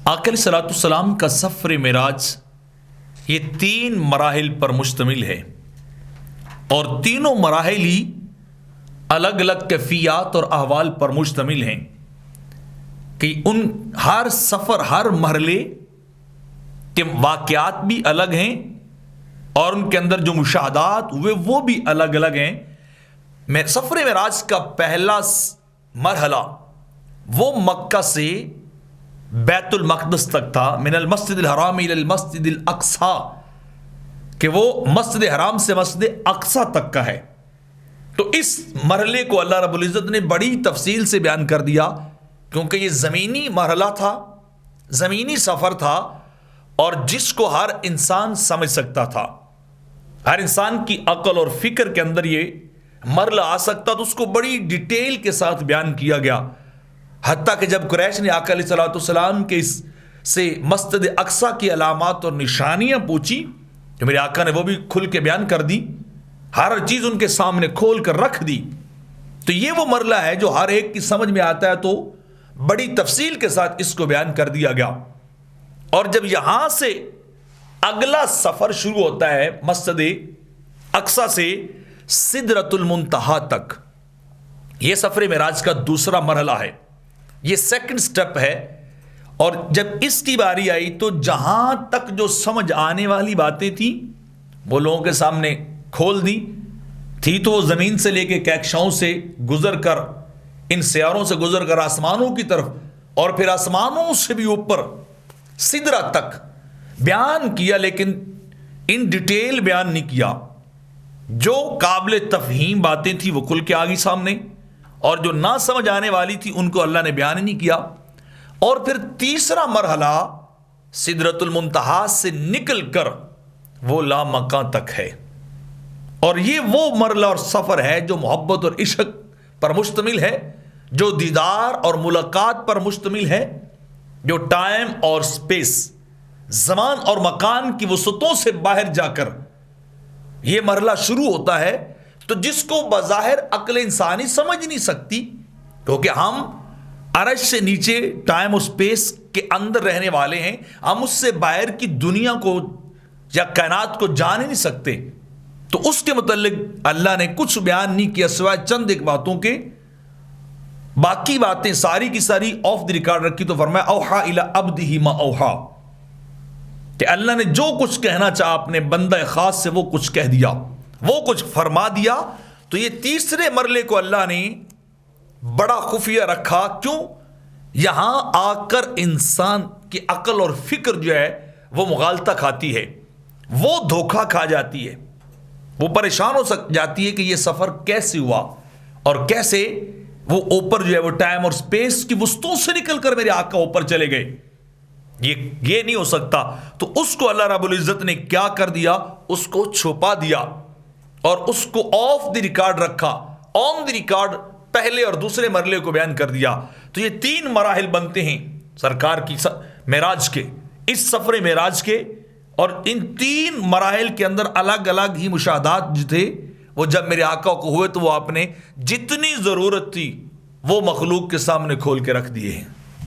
آقا علیہ الصلوۃ والسلام کا سفر معراج یہ 3 مراحل پر مشتمل ہے، اور تینوں مراحل ہی الگ الگ کیفیات اور احوال پر مشتمل ہیں کہ ان ہر سفر، ہر مرحلے کے واقعات بھی الگ ہیں اور ان کے اندر جو مشاہدات ہوئے وہ بھی الگ الگ ہیں۔ سفر معراج کا پہلا مرحلہ وہ مکہ سے بیت المقدس تک تھا، من المسجد الحرام الى المسجد الاقصی، کہ وہ مسجد حرام سے مسجد اقصی تک کا ہے۔ تو اس مرحلے کو اللہ رب العزت نے بڑی تفصیل سے بیان کر دیا، کیونکہ یہ زمینی مرحلہ تھا، زمینی سفر تھا، اور جس کو ہر انسان سمجھ سکتا تھا، ہر انسان کی عقل اور فکر کے اندر یہ مرحلہ آ سکتا، تو اس کو بڑی ڈیٹیل کے ساتھ بیان کیا گیا۔ حتیٰ کہ جب قریش نے آقا علیہ الصلوۃ والسلام کے اس سے مسجد اقصی کی علامات اور نشانیاں پوچھی، تو میرے آقا نے وہ بھی کھل کے بیان کر دی، ہر چیز ان کے سامنے کھول کر رکھ دی۔ تو یہ وہ مرحلہ ہے جو ہر ایک کی سمجھ میں آتا ہے، تو بڑی تفصیل کے ساتھ اس کو بیان کر دیا گیا۔ اور جب یہاں سے اگلا سفر شروع ہوتا ہے مسجد اقصی سے سدرۃ المنتہا تک، یہ سفر معراج کا دوسرا مرحلہ ہے، یہ سیکنڈ سٹیپ ہے۔ اور جب اس کی باری آئی تو جہاں تک جو سمجھ آنے والی باتیں تھیں وہ لوگوں کے سامنے کھول دی تھی، تو وہ زمین سے لے کے کہکشاؤں سے گزر کر، ان سیاروں سے گزر کر آسمانوں کی طرف، اور پھر آسمانوں سے بھی اوپر سدرہ تک بیان کیا، لیکن ان ڈیٹیل بیان نہیں کیا۔ جو قابل تفہیم باتیں تھیں وہ کھل کے آ گئی سامنے، اور جو نہ سمجھ آنے والی تھی ان کو اللہ نے بیان ہی نہیں کیا۔ اور پھر تیسرا مرحلہ سدرۃ المنتہا سے نکل کر وہ لامکاں تک ہے، اور یہ وہ مرحلہ اور سفر ہے جو محبت اور عشق پر مشتمل ہے، جو دیدار اور ملاقات پر مشتمل ہے، جو ٹائم اور سپیس، زمان اور مکان کی وسعتوں سے باہر جا کر یہ مرحلہ شروع ہوتا ہے، تو جس کو بظاہر عقل انسانی سمجھ نہیں سکتی، کیونکہ ہم عرش سے نیچے ٹائم اور سپیس کے اندر رہنے والے ہیں، ہم اس سے باہر کی دنیا کو یا کائنات کو جان ہی نہیں سکتے۔ تو اس کے متعلق اللہ نے کچھ بیان نہیں کیا سوائے چند ایک باتوں کے، باقی باتیں ساری کی ساری آف دی ریکارڈ رکھی۔ تو فرمایا اوحا الی عبدہ ما اوحا، کہ اللہ نے جو کچھ کہنا چاہا اپنے بندہ خاص سے وہ کچھ کہہ دیا، وہ کچھ فرما دیا۔ تو یہ تیسرے مرحلے کو اللہ نے بڑا خفیہ رکھا، کیوں؟ یہاں آ کر انسان کی عقل اور فکر جو ہے وہ مغالطہ کھاتی ہے، وہ دھوکہ کھا جاتی ہے، وہ پریشان ہو جاتی ہے کہ یہ سفر کیسے ہوا، اور کیسے وہ اوپر جو ہے وہ ٹائم اور سپیس کی وسطوں سے نکل کر میرے آقا اوپر چلے گئے، یہ نہیں ہو سکتا۔ تو اس کو اللہ رب العزت نے کیا کر دیا، اس کو چھپا دیا اور اس کو آف دی ریکارڈ رکھا، آن دی ریکارڈ پہلے اور دوسرے مرحلے کو بیان کر دیا۔ تو یہ 3 مراحل بنتے ہیں سرکار کی معراج کے، اس سفر معراج کے، اور ان 3 مراحل کے اندر الگ الگ ہی مشاہدات جو تھے وہ جب میرے آقا کو ہوئے تو وہ آپ نے جتنی ضرورت تھی وہ مخلوق کے سامنے کھول کے رکھ دیے ہیں۔